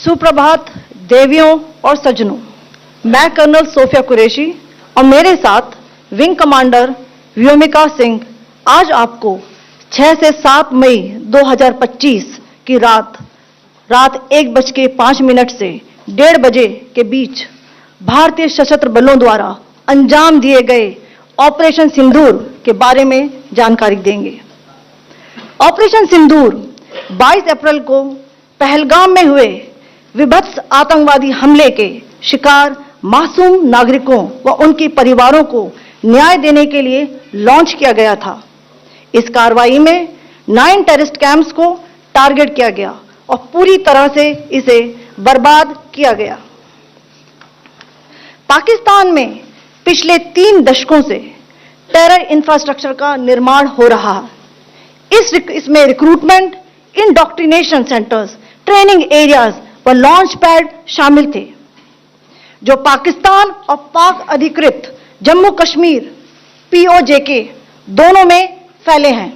सुप्रभात देवियों और सज्जनों, मैं कर्नल सोफिया कुरैशी और मेरे साथ विंग कमांडर व्योमिका सिंह आज आपको 6 से 7 मई 2025 की रात 1:05 से 1:30 बजे के बीच भारतीय सशस्त्र बलों द्वारा अंजाम दिए गए ऑपरेशन सिंदूर के बारे में जानकारी देंगे। ऑपरेशन सिंदूर 22 अप्रैल को पहलगाम में हुए विभत्स आतंकवादी हमले के शिकार मासूम नागरिकों व उनके परिवारों को न्याय देने के लिए लॉन्च किया गया था। इस कार्रवाई में 9 टेररिस्ट कैंप्स को टारगेट किया गया और पूरी तरह से इसे बर्बाद किया गया। पाकिस्तान में पिछले 3 दशकों से टेरर इंफ्रास्ट्रक्चर का निर्माण हो रहा है। इसमें recruitment, indoctrination centres, training areas व लॉन्च पैड शामिल थे, जो पाकिस्तान और पाक अधिकृत जम्मू कश्मीर POJK दोनों में फैले हैं।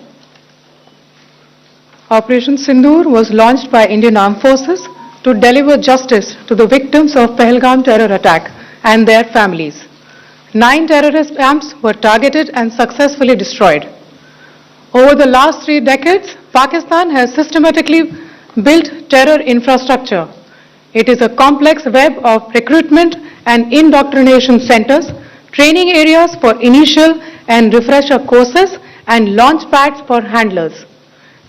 Operation Sindoor was launched by Indian Armed Forces to deliver justice to the victims of Pahalgam terror attack and their families. 9 terrorist camps were targeted and successfully destroyed. Over the last 3 decades, Pakistan has systematically built terror infrastructure. It is a complex web of recruitment and indoctrination centers, training areas for initial and refresher courses, and launch pads for handlers.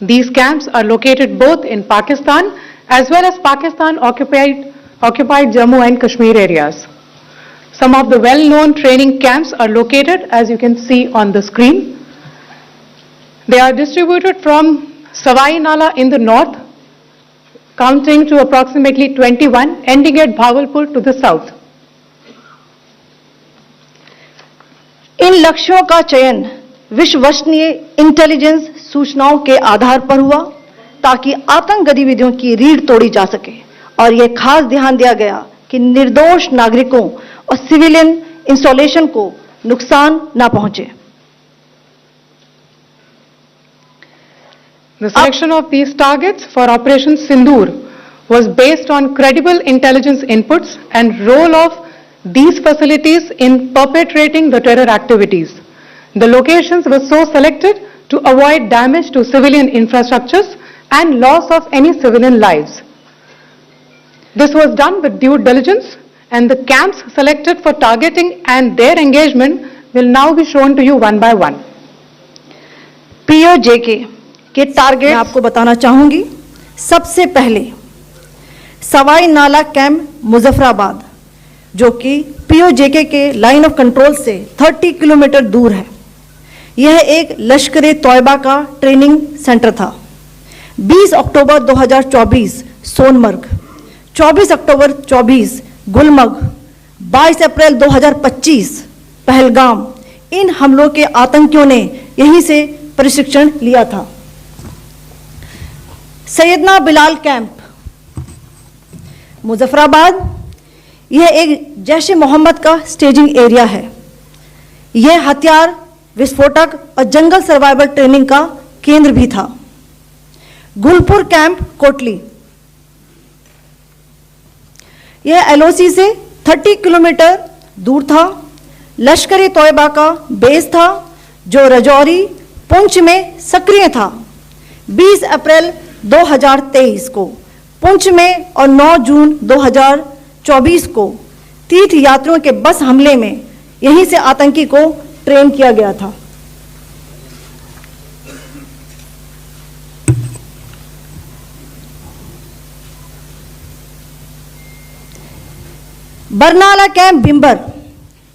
These camps are located both in Pakistan as well as Pakistan-occupied Jammu and Kashmir areas. Some of the well-known training camps are located, as you can see on the screen. They are distributed from Savai Nala in the north, counting to approximately 21, ending at Bhagalpur to the south. इन लक्ष्यों का चयन विश्वसनीय intelligence सूचनाओं के आधार पर हुआ ताकि आतंक गतिविधियों की रीढ़ तोड़ी जा सके, और यह खास ध्यान दिया गया कि निर्दोष नागरिकों और सिविलियन इंस्टॉलेशन को नुकसान न पहुंचे। The selection of these targets for Operation Sindoor was based on credible intelligence inputs and role of these facilities in perpetrating the terror activities. The locations were so selected to avoid damage to civilian infrastructures and loss of any civilian lives. This was done with due diligence, and the camps selected for targeting and their engagement will now be shown to you one by one. POJK के target आपको बताना चाहूंगी। सबसे पहले सवाई नाला camp Muzaffarabad, जो कि POJK के लाइन ऑफ कंट्रोल से 30 किलोमीटर दूर है। यह एक लश्कर-ए-तौयबा का ट्रेनिंग सेंटर था। 20 अक्टूबर 2024 सोनमर्ग, 24 अक्टूबर 24 गुलमर्ग, 22 अप्रैल 2025 पहलगाम, इन हमलों के आतंकियों ने यहीं से प्रशिक्षण लिया था। सैयदना बिलाल कैंप मुजफ्फराबाद, यह एक जैश ए मोहम्मद का स्टेजिंग एरिया है। यह हथियार, विस्फोटक और जंगल सर्वाइवल ट्रेनिंग का केंद्र भी था। गुलपुर कैंप कोटली, यह LOC से 30 किलोमीटर दूर था। लश्कर-ए-तौयबा का बेस था, जो रजौरी, पुंछ में सक्रिय था। 20 अप्रैल 2023 को पुंछ में और 9 जून 2024 को तीर्थ यात्रियों के बस हमले में यहीं से आतंकी को ट्रेन किया गया था। बरनाला कैंप बिंबर,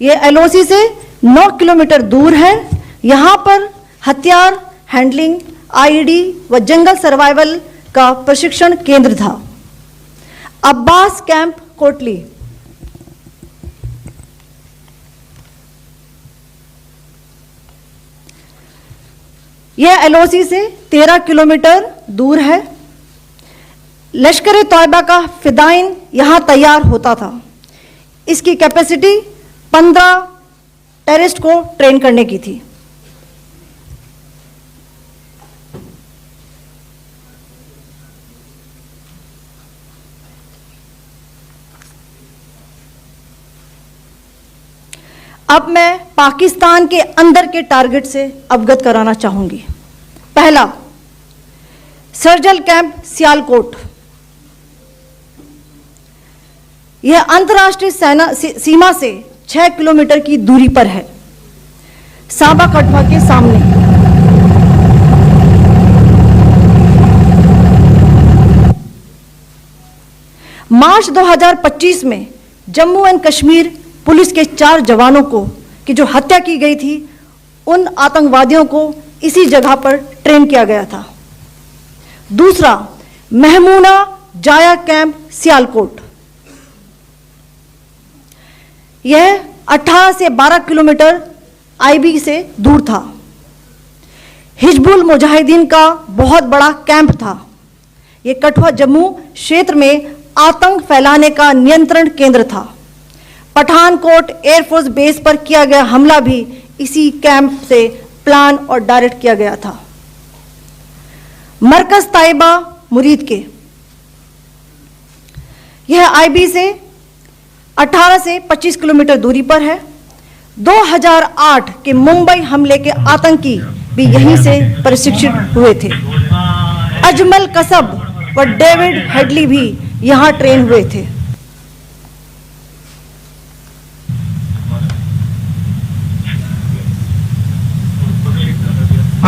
यह LOC से 9 किलोमीटर दूर है। यहां पर हथियार, हैंडलिंग, IED व जंगल सर्वाइवल का प्रशिक्षण केंद्र था। अब्बास कैंप कोटली, यह LOC से 13 किलोमीटर दूर है। लश्कर-ए-तौयबा का फिदाइन यहां तैयार होता था। इसकी कैपेसिटी 15 टेररिस्ट को ट्रेन करने की थी। अब मैं पाकिस्तान के अंदर के टारगेट से अवगत कराना चाहूंगी। पहला, सर्जिकल कैंप सियालकोट। यह अंतर्राष्ट्रीय सीमा से 6 किलोमीटर की दूरी पर है, सांबा कठुआ के सामने। मार्च 2025 में जम्मू एंड कश्मीर पुलिस के 4 जवानों की जो हत्या की गई थी, उन आतंकवादियों को इसी जगह पर ट्रेन किया गया था। दूसरा, महमूना जाया कैंप सियालकोट। यह 18 से 12 किलोमीटर आईबी से दूर था। हिजबुल मुजाहिदीन का बहुत बड़ा कैंप था। यह कठुआ जम्मू क्षेत्र में आतंक फैलाने का नियंत्रण केंद्र था। पठानकोट एयरफोर्स बेस पर किया गया हमला भी इसी कैंप से प्लान और डायरेक्ट किया गया था। मरकज ताइबा मुरीद के, यह आईबी से 18 से 25 किलोमीटर दूरी पर है। 2008 के मुंबई हमले के आतंकी भी यहीं से प्रशिक्षित हुए थे। अजमल कसब व डेविड हेडली भी यहां ट्रेन हुए थे।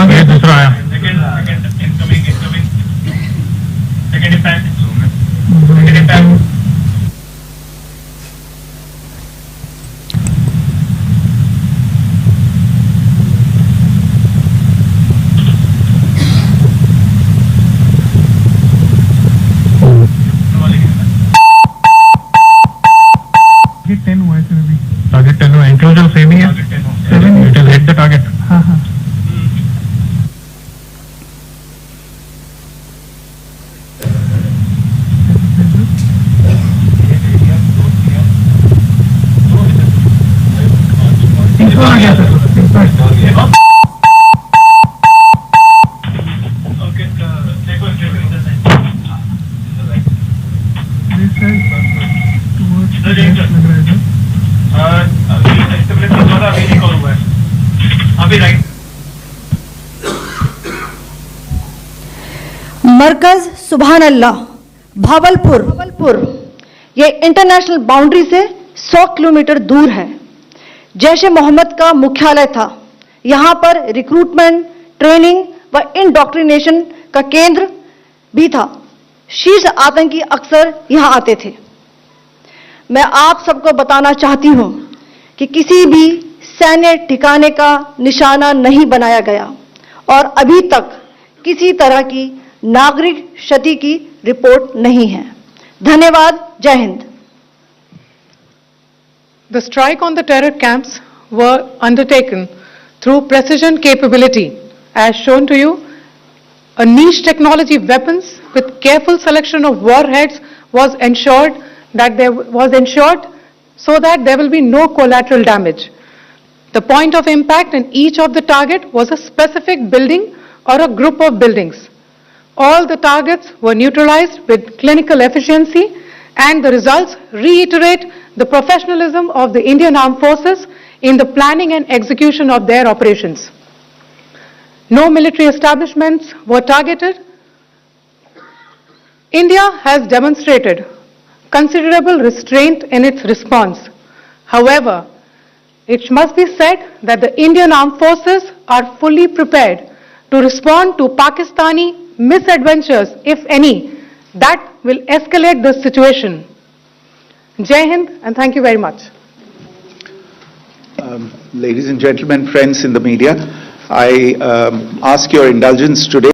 आगे दूसरा आया। टारगेट 10 हुआ, इंक्लूजन सेम ही है। It is hit the target. हाँ हाँ। मरकज सुभान अल्लाह भावलपुर, यह इंटरनेशनल बाउंड्री से 100 किलोमीटर दूर है। जैश ए मोहम्मद का मुख्यालय था। यहां पर रिक्रूटमेंट, ट्रेनिंग व इंडॉक्ट्रिनेशन का केंद्र भी था। शीर्ष आतंकी अक्सर यहां आते थे। मैं आप सबको बताना चाहती हूं कि किसी भी सैन्य ठिकाने का निशाना नहीं बनाया गया और अभी तक किसी तरह की नागरिक क्षति की रिपोर्ट नहीं है। धन्यवाद। जय Hind. The strike on the terror camps were undertaken through precision capability. As shown to you, a niche technology weapons with careful selection of warheads was ensured so that there will be no collateral damage. The point of impact in each of the target was a specific building or a group of buildings. All the targets were neutralized with clinical efficiency, and the results reiterate the professionalism of the Indian Armed Forces in the planning and execution of their operations. No military establishments were targeted. India has demonstrated considerable restraint in its response. However, it must be said that the Indian Armed Forces are fully prepared to respond to Pakistani misadventures, if any, that will escalate the situation. Jai Hind, and thank you very much. Ladies and gentlemen, friends in the media, I ask your indulgence today.